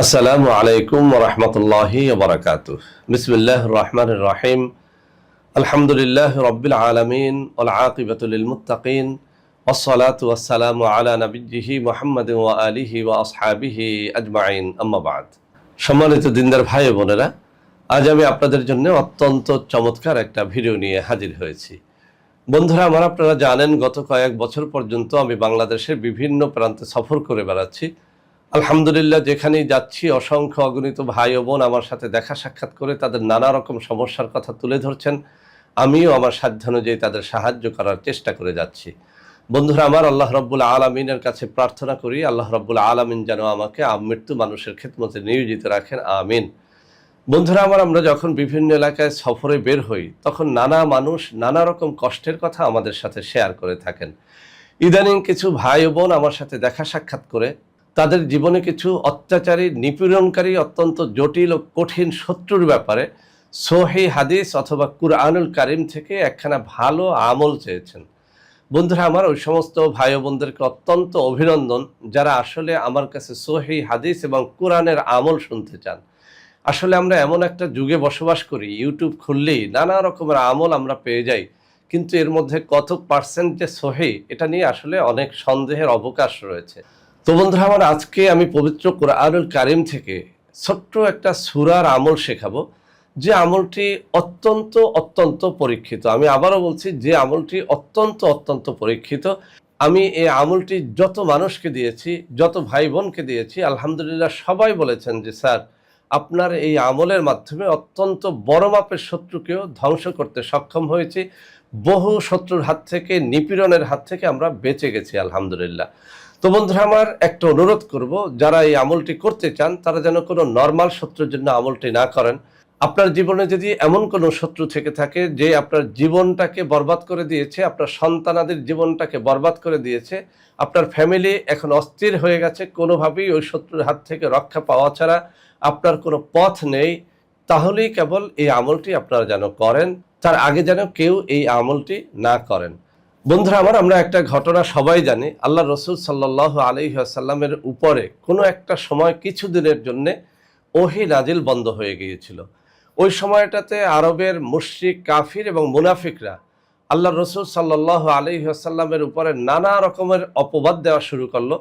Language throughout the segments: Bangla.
আসসালামু আলাইকুম ওয়া রাহমাতুল্লাহি ওয়া বারাকাতুহু। বিসমিল্লাহির রহমানির রহিম। আলহামদুলিল্লাহি রাব্বিল আলামিন ওয়াল আকিবাতু লিল মুত্তাকিন ওয়াস সালাতু ওয়াস সালামু আলা নাবিয়্যিহি মুহাম্মাদিন ওয়া আলিহি ওয়া আসহাবিহি আজমাইন, আম্মা বা'দ। সম্মানিত দিনদার ভাই ও বোনেরা, আজ আমি আপনাদের জন্য অত্যন্ত চমৎকার একটা ভিডিও নিয়ে হাজির হয়েছি। বন্ধুরা আমার, আপনারা জানেন গত কয়েক বছর পর্যন্ত আমি বাংলাদেশের বিভিন্ন প্রান্তে সফর করে বেড়াচ্ছি। আলহামদুলিল্লাহ, যেখানেই যাচ্ছি অসংখ্য অগণিত ভাই ও বোন আমার সাথে দেখা সাক্ষাৎ করে তাদের নানা রকম সমস্যার কথা তুলে ধরছেন। আমিও আমার সাধ্যানুযায়ী তাদের সাহায্য করার চেষ্টা করে যাচ্ছি। বন্ধুরা আমার, আল্লাহ রাব্বুল আলামিনের কাছে প্রার্থনা করি আল্লাহ রাব্বুল আলামিন যেন আমাকে আমৃত্যু মানুষের খেদমতে নিয়োজিত রাখেন, আমিন। বন্ধুরা আমার, আমরা যখন বিভিন্ন এলাকায় সফরে বের হই তখন নানা মানুষ নানা রকম কষ্টের কথা আমাদের সাথে শেয়ার করে থাকেন। ইদানিং কিছু ভাই ও বোন আমার সাথে দেখা সাক্ষাৎ করে তাদের জীবনে কিছু অত্যাচারী, নিপীড়নকারী, অত্যন্ত জটিল ও কঠিন শত্রুর ব্যাপারে সহিহ হাদিস অথবা কুরআনুল কারীম থেকে একখানা ভালো আমল চেয়েছেন। বন্ধুরা আমার, ওই সমস্ত ভাই ও বোনদেরকে অত্যন্ত অভিনন্দন যারা আসলে আমার কাছে সহিহ হাদিস এবং কোরআনের আমল শুনতে চান। আসলে আমরা এমন একটা যুগে বসবাস করি, ইউটিউব খুললেই নানা রকমের আমল আমরা পেয়ে যাই, কিন্তু এর মধ্যে কত পার্সেন্ট যে সহিহ এটা নিয়ে আসলে অনেক সন্দেহের অবকাশ রয়েছে। তো বন্ধুরা আমার, আজকে আমি পবিত্র কুরআনুল কারীম থেকে ছোট্ট একটা সূরার আমল শেখাবো, যে আমলটি অত্যন্ত অত্যন্ত পরীক্ষিত। আমি আবারও বলছি, যে আমলটি অত্যন্ত অত্যন্ত পরীক্ষিত। আমি এই আমলটি যত মানুষকে দিয়েছি, যত ভাই বোনকে দিয়েছি, আলহামদুলিল্লাহ সবাই বলেছেন যে স্যার, আপনার এই আমলের মাধ্যমে অত্যন্ত বড় মাপের শত্রুকেও ধ্বংস করতে সক্ষম হয়েছি। বহু শত্রুর হাত থেকে, নিপীড়নের হাত থেকে আমরা বেঁচে গেছি আলহামদুলিল্লাহ। তো বন্ধুরা আমার, একটা অনুরোধ করব, যারা এই আমলটি করতে চান তারা যেন কোনো নর্মাল শত্রুর জন্য আমলটি না করেন। আপনার জীবনে যদি এমন কোনো শত্রু থেকে থাকে যে আপনার জীবনটাকে বরবাদ করে দিয়েছে, আপনার সন্তানাদের জীবনটাকে বরবাদ করে দিয়েছে, আপনার ফ্যামিলি এখন অস্থির হয়ে গেছে, কোনোভাবেই ওই শত্রুর হাত থেকে রক্ষা পাওয়া ছাড়া আপনার কোনো পথ নেই, তাহলেই কেবল এই আমলটি আপনারা যেন করেন। তার আগে যেন কেউ এই আমলটি না করেন। বন্ধুরা আমার, আমরা একটা ঘটনা সবাই জানি। আল্লাহ রসুল সাল্লাল্লাহু আলাইহি ওয়াসাল্লামের উপরে কোনো একটা সময় কিছুদিনের জন্য ওহী নাজিল বন্ধ হয়ে গিয়েছিল। ওই সময়টাতে আরবের মুশরিক, কাফির এবং মুনাফিকরা আল্লাহ রসুল সাল্লাল্লাহু আলাইহি ওয়াসাল্লামের উপরে নানা রকমের অপবাদ দেওয়া শুরু করলো।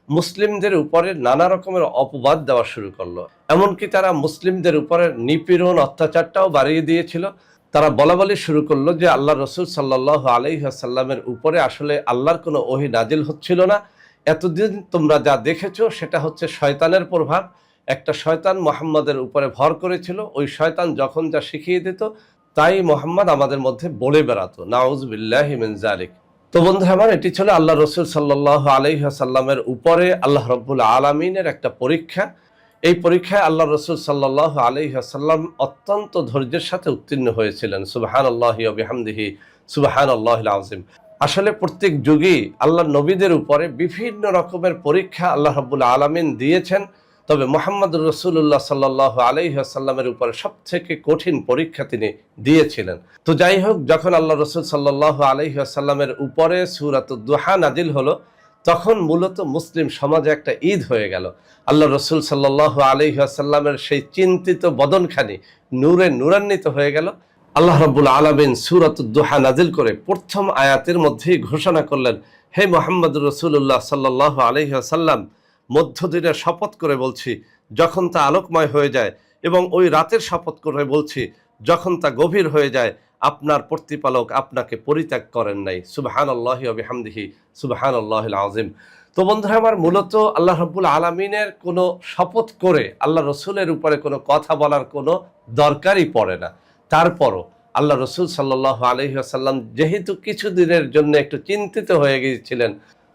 মুসলিমদের উপরে নানা রকমের অপবাদ দেওয়া শুরু করলো। এমনকি তারা মুসলিমদের উপরে নিপীড়ন, অত্যাচারটাও বাড়িয়ে দিয়েছিল। তারা বলাবলি শুরু করলো যে আল্লাহ রসুল সাল্লাল্লাহু আলাইহি ওয়াসাল্লামের উপরে আসলে আল্লাহর কোনো ওহী নাজিল হচ্ছিল না। এতদিন তোমরা যা দেখেছো সেটা হচ্ছে শয়তানের প্রভাব। একটা শয়তান মুহাম্মাদের উপরে ভর করেছিল। ওই শয়তান যখন যা শিখিয়ে দিত তাই মুহাম্মদ আমাদের মধ্যে বলে বেড়াতো। নাউযুবিল্লাহি মিন যালিক। তো বন্ধুরা আমার, এটি ছিল আল্লাহ রসুল সাল্লাল্লাহু আলাইহি ওয়াসাল্লামের উপরে আল্লাহ রাব্বুল আলামিনের একটা পরীক্ষা। এই পরীক্ষায় আল্লাহ রসুল সাল্লাল্লাহু আলাইহি ওয়াসাল্লাম অত্যন্ত ধৈর্যের সাথে উত্তীর্ণ হয়েছিলেন। সুবহানাল্লাহি ওয়া বিহামদিহি সুবহানাল্লাহিল আযীম। আসলে প্রত্যেক যুগেই আল্লাহর নবীদের উপরে বিভিন্ন রকমের পরীক্ষা আল্লাহ রাব্বুল আলামিন দিয়েছেন, তবে মুহাম্মদুর রাসূলুল্লাহ সাল্লাল্লাহু আলাইহি ওয়াসাল্লামের উপরে সবথেকে কঠিন পরীক্ষা তিনি দিয়েছিলেন। তো যাই হোক, যখন আল্লাহ রসুল সাল্লাল্লাহু আলাইহি ওয়াসাল্লামের উপরে সূরাতুদ দুহা নাজিল হলো, তখন মূলত মুসলিম সমাজে একটা ঈদ হয়ে গেল। আল্লাহ রসুল সাল্লাল্লাহু আলাইহি ওয়াসাল্লামের সেই চিন্তিত বদনখানি নূরে নূরান্বিত হয়ে গেল। আল্লাহ রাব্বুল আলামিন সূরাতুদ দুহা নাজিল করে প্রথম আয়াতের মধ্যেই ঘোষণা করলেন, হে মুহাম্মদুর রাসূলুল্লাহ সাল্লাল্লাহু আলাইহি ওয়াসাল্লাম, মধ্যদিনের শপথ করে বলছি যখন তা আলোকময় হয়ে যায়, এবং ওই রাতের শপথ করে বলছি যখন তা গভীর হয়ে যায়, আপনার প্রতিপালক আপনাকে পরিত্যাগ করেন নাই। সুবহানাল্লাহি ওয়া বিহামদিহি সুবহানাল্লাহিল আযীম। তো বন্ধুরা আমার, মূলত আল্লাহ রাব্বুল আলামিনের কোনো শপথ করে আল্লাহ রসুলের উপরে কোনো কথা বলার কোনো দরকারই পড়ে না। তারপরও আল্লাহ রসুল সাল্লাল্লাহু আলাইহি ওয়াসাল্লাম যেহেতু কিছুদিনের জন্য একটু চিন্তিত হয়ে গিয়েছিলেন,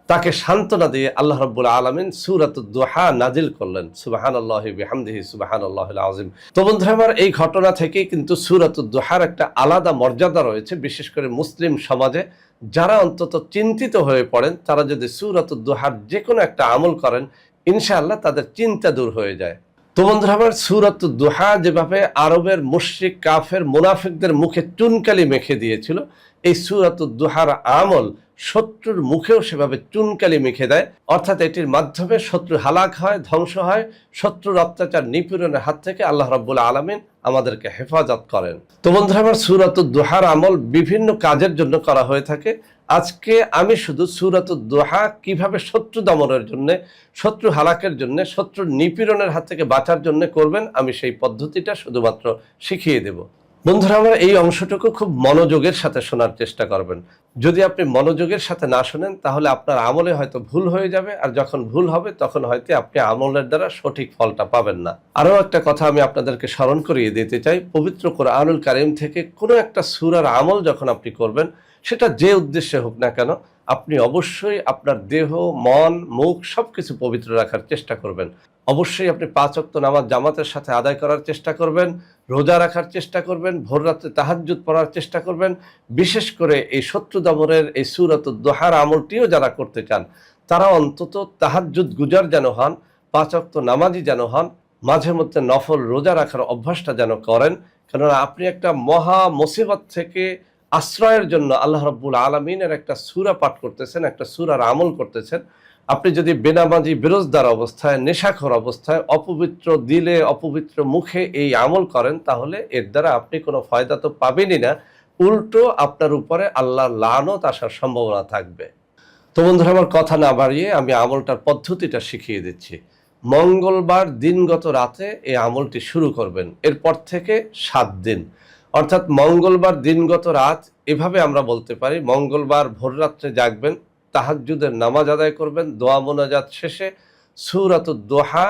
তাকে সান্ত্বনা দিয়ে আল্লাহ রাব্বুল আলামিন সূরাতুদ দুহা নাজিল করলেন। সুবহানাল্লাহি বিহামদিহি সুবহানাল্লাহিল আযীম। তো বন্ধুরা আমার, এই ঘটনা থেকেই কিন্তু সূরাতুদ দুহার একটা আলাদা মর্যাদা রয়েছে। বিশেষ করে মুসলিম সমাজে যারা অন্তত চিন্তিত হয়ে পড়েন, তারা যদি সূরাতুদ দুহার যে কোনো একটা আমল করেন, ইনশাআল্লাহ তাদের চিন্তা দূর হয়ে যায়। তো বন্ধুরা আমার, সূরাতুদ দুহা যেভাবে আরবের মুশরিক, কাফের, মুনাফিকদের মুখে চুনকালি মেখে দিয়েছিল, এই সূরাতুদ দুহার আমল শত্রুর মুখেও সেভাবে চুনকালি মেখে দেয়, অর্থাৎ এটির মাধ্যমে শত্রু হালাক হয়, ধ্বংস হয়, শত্রুর অত্যাচার নিপীড়নের হাত থেকে আল্লাহ রাব্বুল আলামিন আমাদেরকে হেফাজত করেন। তো বন্ধুরা আমার, সূরাতুদ দুহার আমল বিভিন্ন কাজের জন্য করা হয়ে থাকে। আজকে আমি শুধু সূরাতুদ দুহা কিভাবে শত্রু দমনের জন্য, শত্রু হালাকের জন্য, শত্রুর নিপীড়নের হাত থেকে বাঁচার জন্য করবেন, আমি সেই পদ্ধতিটা শুধুমাত্র শিখিয়ে দেব। বন্ধুরা আমার, এই অংশটুকু খুব মনোযোগের সাথে শোনার চেষ্টা করবেন। যদি আপনি মনোযোগের সাথে না শোনেন তাহলে আপনার আমলে হয়তো ভুল হয়ে যাবে, আর যখন ভুল হবে তখন হয়তো আপনি আমলের দ্বারা সঠিক ফলটা পাবেন না। আরও একটা কথা আমি আপনাদেরকে স্মরণ করিয়ে দিতে চাই, পবিত্র কোরআনুল কারীম থেকে কোনো একটা সূরার আমল যখন আপনি করবেন, সেটা যে উদ্দেশ্যে হোক না কেন, আপনি অবশ্যই আপনার দেহ, মন, মুখ সবকিছু পবিত্র রাখার চেষ্টা করবেন। অবশ্যই আপনি 5 ওয়াক্ত নামাজ জামাতের সাথে আদায় করার চেষ্টা করবেন, রোজা রাখার চেষ্টা করবেন, ভোর রাত্রে তাহাজ্জুদ পড়ার চেষ্টা করবেন। বিশেষ করে এই শত্রু দমনের এই সূরাতুদ দুহার আমলটিও যারা করতে চান, তারা অন্তত তাহাজ্জুদ গুজার যেন হন, 5 ওয়াক্ত নামাজি যেন হন, মাঝে মধ্যে নফল রোজা রাখার অভ্যাসটা যেন করেন। কেননা আপনি একটা মহা মুসিবত থেকে আশ্রয়ের জন্য আল্লাহ রাব্বুল আলামিনের একটা সূরা পাঠ করতেছেন, একটা সূরার আমল করতেছেন। আপনি যদি বেনামাজি, বেরোজদার অবস্থায়, নেশাখোর অবস্থায়, অপবিত্র দিলে, অপবিত্র মুখে এই আমল করেন, তাহলে এর দ্বারা আপনি কোনো ফায়দা তো পাবেনই না, উল্টো আপনার উপরে আল্লাহর লানত আসার সম্ভাবনা থাকবে। তো বন্ধুরা আমার, কথা না বাড়িয়ে আমি আমলটার পদ্ধতিটা শিখিয়ে দিচ্ছি। মঙ্গলবার দিনগত রাতে এই আমলটি শুরু করবেন, এরপর থেকে 7 দিন, অর্থাৎ মঙ্গলবার দিনগত রাত, এভাবে আমরা বলতে পারি মঙ্গলবার ভোর রাত্রে জাগবেন, তাহাজ্জুদের নামাজ আদায় করবেন, দোয়া মোনাজাত শেষে সূরাতুদ দুহা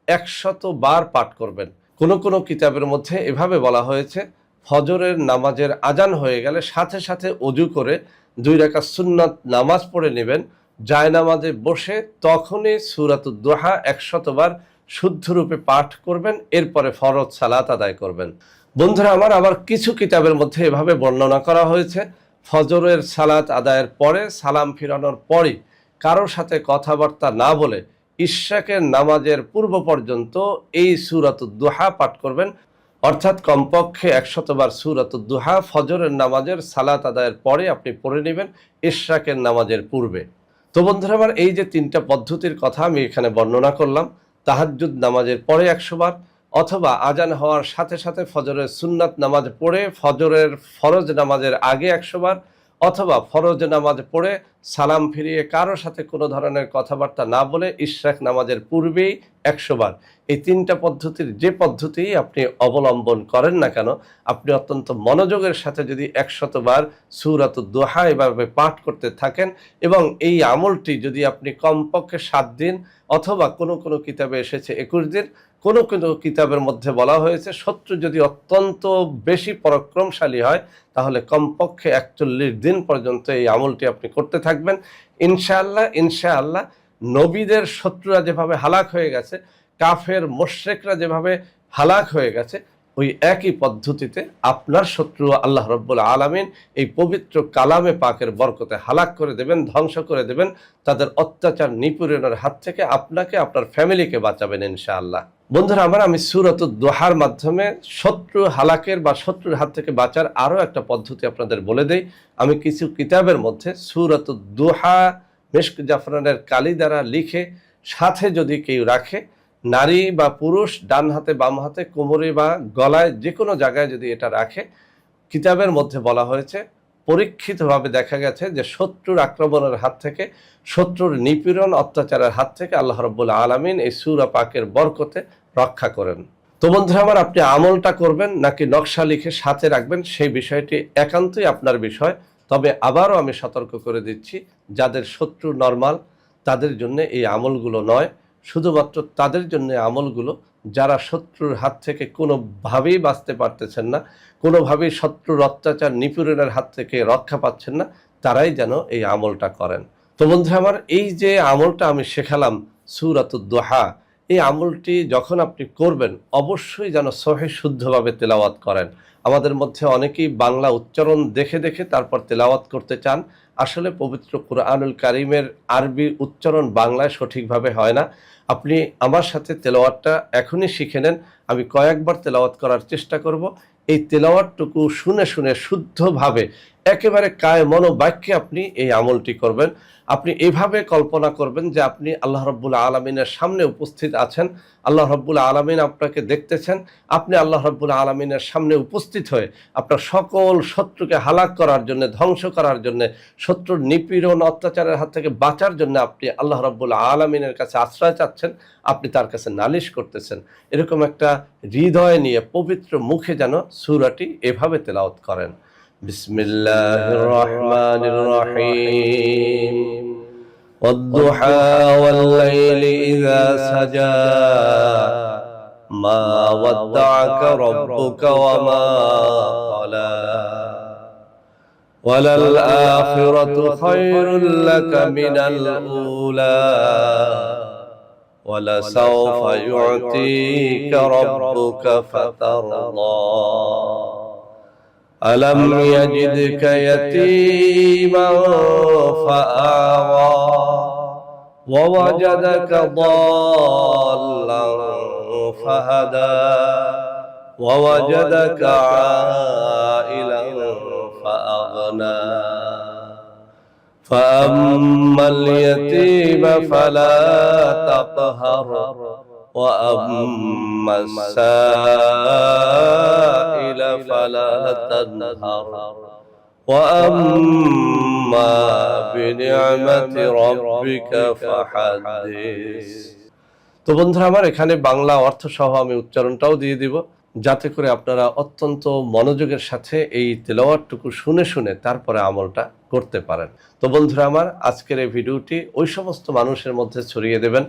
100 বার পাঠ করবেন। কোনো কোনো কিতাবের মধ্যে এভাবে বলা হয়েছে, ফজরের নামাজের আজান হয়ে গেলে সাথে সাথে ওযু করে 2 রাকাত সুন্নাত নামাজ পড়ে নেবেন, জায়নামাজে বসে তখনই সূরাতুদ দুহা 100 বার শুদ্ধরূপে পাঠ করবেন, এরপরে ফরজ সালাত আদায় করবেন। বন্ধুরা আমার, আবার কিছু কিতাবের মধ্যে এভাবে বর্ণনা করা হয়েছে, ফজরের সালাত আদায়ের পরে, সালাম ফিরানোর পরই কারোর সাথে কথাবার্তা না বলে ইশরাকের নামাজের পূর্ব পর্যন্ত এই সূরাতুদ দুহা পাঠ করবেন, অর্থাৎ কমপক্ষে 100 বার সূরাতুদ দুহা ফজরের নামাজের সালাত আদায়ের পরে আপনি পড়ে নেবেন, ইশরাকের নামাজের পূর্বে। তো বন্ধুরা আমার, এই যে 3টা পদ্ধতির কথা আমি এখানে বর্ণনা করলাম, তাহাজ্জুদ নামাজের পরে 100 বার, অথবা আজান হওয়ার সাথে সাথে ফজরের সুন্নাত নামাজ পড়ে ফজরের ফরজ নামাজের আগে 100 বার, অথবা ফরজ নামাজ পড়ে সালাম ফিরিয়ে কারোর সাথে কোনো ধরনের কথাবার্তা না বলে ইশরাক নামাজের পূর্বেই 100 বার। এই 3টা পদ্ধতির যে পদ্ধতিই আপনি অবলম্বন করেন না কেন, আপনি অত্যন্ত মনোযোগের সাথে যদি 100 বার সূরাতুদ দুহা এভাবে পাঠ করতে থাকেন, এবং এই আমলটি যদি আপনি কমপক্ষে 7 দিন, অথবা কোনো কোনো কিতাবে এসেছে 21 দিন, কোনো কোনো কিতাবের মধ্যে বলা হয়েছে শত্রু যদি অত্যন্ত বেশি পরাক্রমশালী হয় তাহলে কমপক্ষে 41 দিন পর্যন্ত এই আমলটি আপনি করতে থাকবেন। ইনশাআল্লাহ ইনশাআল্লাহ নবীদের শত্রুরা যেভাবে হালাক হয়ে গেছে, কাফের মুশরিকরা যেভাবে হালাক হয়ে গেছে, ওই একই পদ্ধতিতে আপনার শত্রু আল্লাহ রাব্বুল আলামিন এই পবিত্র কালামে পাকের বরকতে হালাক করে দেবেন, ধ্বংস করে দেবেন, তাদের অত্যাচার নিপীড়নের হাত থেকে আপনাকে, আপনার ফ্যামিলিকে বাঁচাবেন ইনশাআল্লাহ। বন্ধুরা আমার, আমি সূরাতুদ দুহার মাধ্যমে শত্রু হালাকের বা শত্রুর হাত থেকে বাঁচার আরও একটা পদ্ধতি আপনাদের বলে দেই। আমি কিছু কিতাবের মধ্যে সূরাতুদ দুহা মিশক জাফরানের কালি দ্বারা লিখে সাথে যদি কেউ রাখে, নারী বা পুরুষ, ডান হাতে বাম হাতে, কোমরে বা গলায়, যে কোনো জায়গায় যদি এটা রাখে, কিতাবের মধ্যে বলা হয়েছে পরীক্ষিতভাবে দেখা গেছে যে শত্রুর আক্রমণের হাত থেকে, শত্রুর নিপীড়ন অত্যাচারের হাত থেকে আল্লাহ রাব্বুল আলামিন এই সূরা পাকের বরকতে রক্ষা করেন। তো বন্ধুরা আমার, আপনি আমলটা করবেন নাকি নকশা লিখে সাথে রাখবেন, সেই বিষয়টি একান্তই আপনার বিষয়। তবে আবারও আমি সতর্ক করে দিচ্ছি, যাদের শত্রু নরমাল তাদের জন্য এই আমলগুলো নয়, শুধুমাত্র তাদের জন্য আমলগুলো যারা শত্রুর হাত থেকে কোনোভাবেই বাঁচতে পারতেছেন না, কোনোভাবেই শত্রুর অত্যাচার নিপীড়নের হাত থেকে রক্ষা পাচ্ছেন না, তারাই যেন এই আমলটা করেন। তো বন্ধুরা আমার, এই যে আমলটা আমি শেখালাম সূরাতুদ দুহা, এই আমলটি যখন আপনি করবেন অবশ্যই যেন সহিহ শুদ্ধভাবে তেলাওয়াত করেন। আমাদের মধ্যে অনেকেই বাংলা উচ্চারণ দেখে দেখে তারপর তেলাওয়াত করতে চান। আসলে পবিত্র কুরআনুল কারীমের আরবি উচ্চারণ বাংলায় সঠিকভাবে হয় না। আপনি আমার সাথে তেলাওয়াতটা এখনই শিখে নেন, আমি কয়েকবার তেলাওয়াত করার চেষ্টা করব, এই তেলাওয়াতটুকু শুনে শুনে শুদ্ধভাবে একেবারে কায় মনোবাক্যে আপনি এই আমলটি করবেন। আপনি এভাবে কল্পনা করবেন যে আপনি আল্লাহ রাব্বুল আলামিনের সামনে উপস্থিত আছেন, আল্লাহ রাব্বুল আলামিন আপনাকে দেখতেছেন, আপনি আল্লাহ রাব্বুল আলামিনের সামনে উপস্থিত হয়ে আপনার সকল শত্রুকে হালাক করার জন্য, ধ্বংস করার জন্য, শত্রুর নিপীড়ন অত্যাচারের হাত থেকে বাঁচার জন্য আপনি আল্লাহ রাব্বুল আলামিনের কাছে আশ্রয় চাচ্ছেন, আপনি তার কাছে নালিশ করতেছেন। এরকম একটা হৃদয় নিয়ে পবিত্র মুখে যেন সূরাটি এভাবে তেলাওয়াত করেন। বিসমিল্লাহির রহমানির রহিম ওয়াদ-দুহা ওয়াল-লাইলি ইযা সাজা মা ওয়াদ্দা'আকা রাব্বুকা ওয়া মা ক্বালা ওয়ালাল আখিরাতু খায়রুল লাকা মিনাল উলা ওয়ালাসাওফা ইউ'তিকা রাব্বুকা ফাতারদা ألم يجدك يتيما فآوى ووجدك ضالا فهدى ووجدك عائلا فأغنى فأما اليتيم فلا تقهر وأما السائل فلا تنهر وأما بنعمة ربك فحدث। তো বন্ধুরা আমার, এখানে বাংলা অর্থ সহ আমি উচ্চারণটাও দিয়ে দিব, যাতে করে আপনারা অত্যন্ত মনোযোগের সাথে এই তেলাওয়াতটুকু শুনে শুনে তারপরে আমলটা করতে পারেন। তো বন্ধুরা আমার, আজকের এই ভিডিওটি ওই সমস্ত মানুষের মধ্যে ছড়িয়ে দেবেন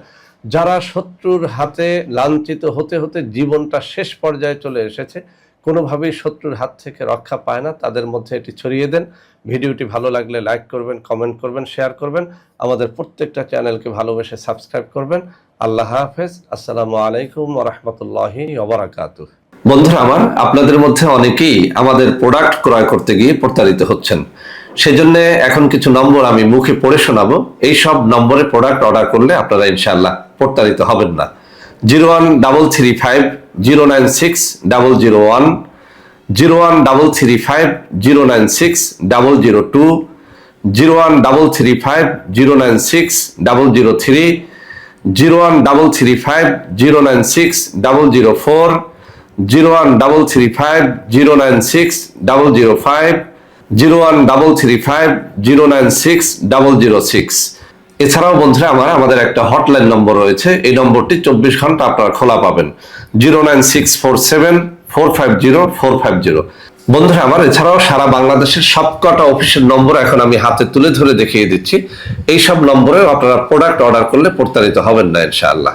যারা শত্রুর হাতে লাঞ্ছিত হতে হতে জীবনটা শেষ পর্যায়ে চলে এসেছে, কোনোভাবেই শত্রুর হাত থেকে রক্ষা পায় না, তাদের মধ্যে এটি ছড়িয়ে দেন। ভিডিওটি ভালো লাগলে লাইক করবেন, কমেন্ট করবেন, শেয়ার করবেন। আমাদের প্রত্যেকটা চ্যানেলকে ভালোবেসে সাবস্ক্রাইব করবেন। আল্লাহ হাফেজ। আসসালামু আলাইকুম ওয়া রাহমাতুল্লাহি ওয়া বারাকাতুহু। বন্ধুরা আমার, আপনাদের মধ্যে অনেকেই আমাদের প্রোডাক্ট ক্রয় করতে গিয়ে প্রতারিত হচ্ছেন। সেজন্য এখন কিছু নম্বর আমি মুখে পড়ে শোনাবো। এই সব নম্বরে প্রোডাক্ট অর্ডার করলে আপনারা ইনশাআল্লাহ প্রতারিত হবেন না। 01335096001, 01335096002, 01335096003, 01335096004, 01335096005, 01335096006। এছাড়াও বন্ধুরা আমাদের একটা হটলাইন নম্বর রয়েছে, এই নম্বরটি 24 ঘন্টা আপনারা খোলা পাবেন, 09647450450। বন্ধুরা আমার, এছাড়াও সারা বাংলাদেশের সবকটা অফিসের নম্বর এখন আমি হাতে তুলে ধরে দেখিয়ে দিচ্ছি। এই সব নম্বরেও আপনারা প্রোডাক্ট অর্ডার করলে প্রতারিত হবেন না ইনশাআল্লাহ।